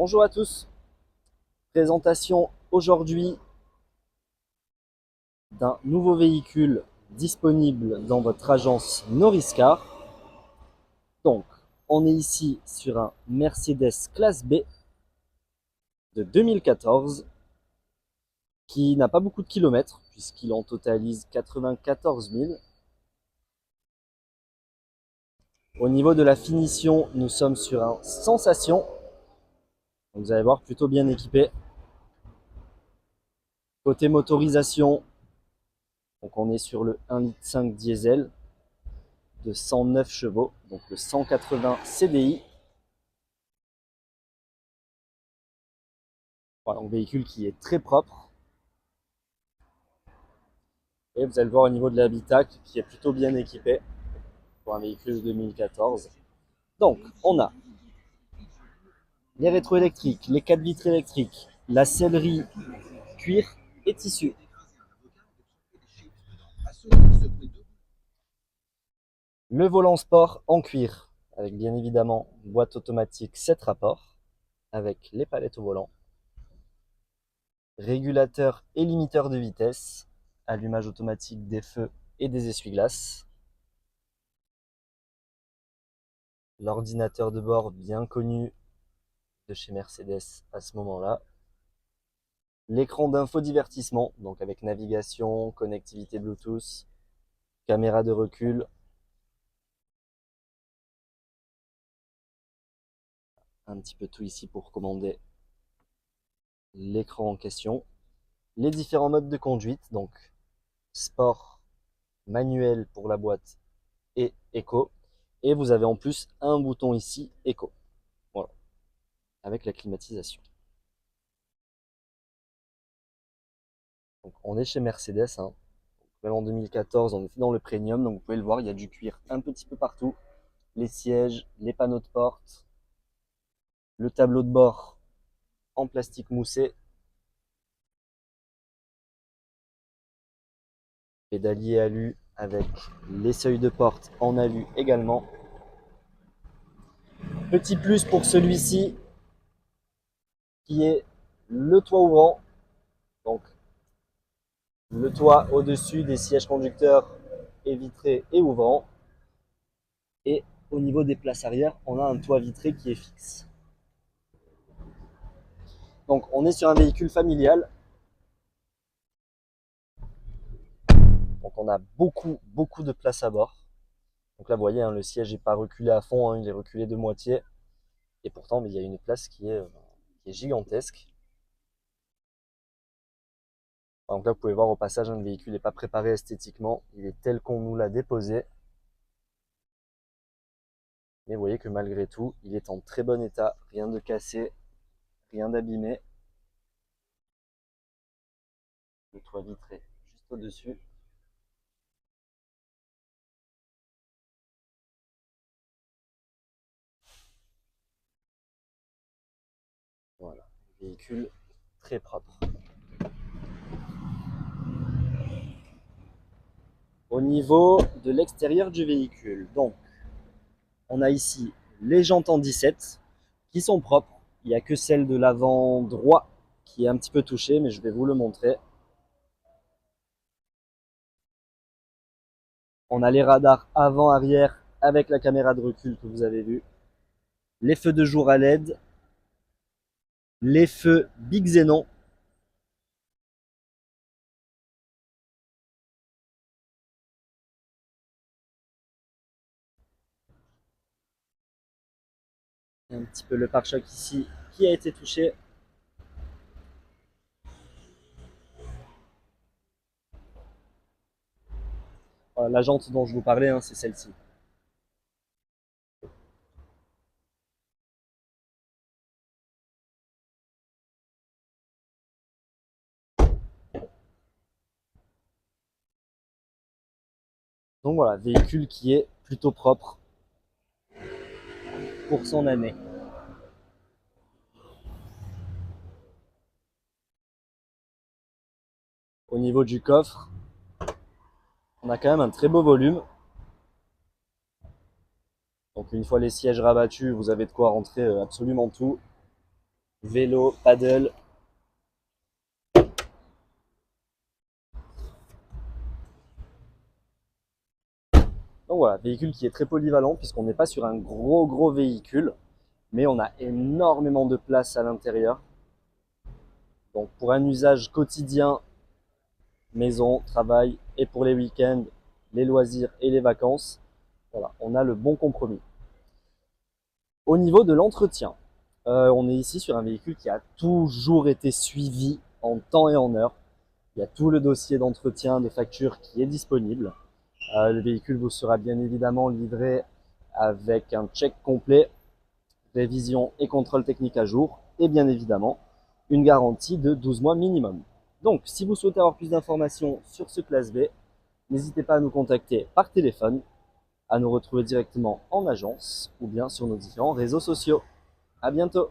Bonjour à tous, présentation aujourd'hui d'un nouveau véhicule disponible dans votre agence Noriscar. Donc, on est ici sur un Mercedes classe B de 2014 qui n'a pas beaucoup de kilomètres puisqu'il en totalise 94 000. Au niveau de la finition, nous sommes sur un Sensation. Donc, vous allez voir, plutôt bien équipé. Côté motorisation, donc on est sur le 1,5 litre diesel de 109 chevaux, donc le 180 CDI. Voilà, un véhicule qui est très propre. Et vous allez le voir au niveau de l'habitacle qui est plutôt bien équipé pour un véhicule de 2014. Donc, on a les rétroélectriques, les 4 vitres électriques, la sellerie cuir et tissu. Le volant sport en cuir, avec bien évidemment boîte automatique 7 rapports, avec les palettes au volant, régulateur et limiteur de vitesse, allumage automatique des feux et des essuie-glaces, l'ordinateur de bord bien connu de chez Mercedes à ce moment-là, l'écran d'infodivertissement, donc avec navigation, connectivité Bluetooth, caméra de recul, un petit peu tout ici pour commander l'écran en question, les différents modes de conduite, donc sport, manuel pour la boîte et éco, et vous avez en plus un bouton ici éco, voilà, avec la climatisation. Donc on est chez Mercedes, hein. Même en 2014 on était dans le premium, donc vous pouvez le voir, il y a du cuir un petit peu partout, les sièges, les panneaux de porte, le tableau de bord en plastique moussé, pédalier alu avec les seuils de porte en alu également. Petit plus pour celui-ci qui est le toit ouvrant, donc le toit au-dessus des sièges conducteurs est vitré et ouvrant, et au niveau des places arrière on a un toit vitré qui est fixe. Donc on est sur un véhicule familial. Donc on a beaucoup de place à bord. Donc là vous voyez, hein, le siège n'est pas reculé à fond, hein, il est reculé de moitié. Et pourtant il y a une place qui est gigantesque. Donc là vous pouvez voir au passage, hein, le véhicule n'est pas préparé esthétiquement, il est tel qu'on nous l'a déposé. Mais vous voyez que malgré tout, il est en très bon état, rien de cassé, rien d'abîmé. Le toit vitré juste au-dessus. Voilà, véhicule très propre. Au niveau de l'extérieur du véhicule, donc on a ici les jantes en 17 qui sont propres. Il n'y a que celle de l'avant droit qui est un petit peu touchée, mais je vais vous le montrer. On a les radars avant-arrière avec la caméra de recul que vous avez vu. Les feux de jour à LED. Les feux Big Xenon. Un petit peu le pare-choc ici qui a été touché. Voilà, la jante dont je vous parlais, hein, c'est celle-ci. Donc voilà, véhicule qui est plutôt propre pour son année. Au niveau du coffre, on a quand même un très beau volume. Donc une fois les sièges rabattus, vous avez de quoi rentrer absolument tout. vélo, paddle. Donc voilà, véhicule qui est très polyvalent puisqu'on n'est pas sur un gros véhicule, mais on a énormément de place à l'intérieur. Donc pour un usage quotidien, maison, travail, et pour les week-ends, les loisirs et les vacances, voilà, on a le bon compromis. Au niveau de l'entretien, on est ici sur un véhicule qui a toujours été suivi en temps et en heure. Il y a tout le dossier d'entretien, de facture qui est disponible. Le véhicule vous sera bien évidemment livré avec un check complet, révision et contrôle technique à jour, et bien évidemment une garantie de 12 mois minimum. Donc, si vous souhaitez avoir plus d'informations sur ce classe B, n'hésitez pas à nous contacter par téléphone, à nous retrouver directement en agence ou bien sur nos différents réseaux sociaux. À bientôt!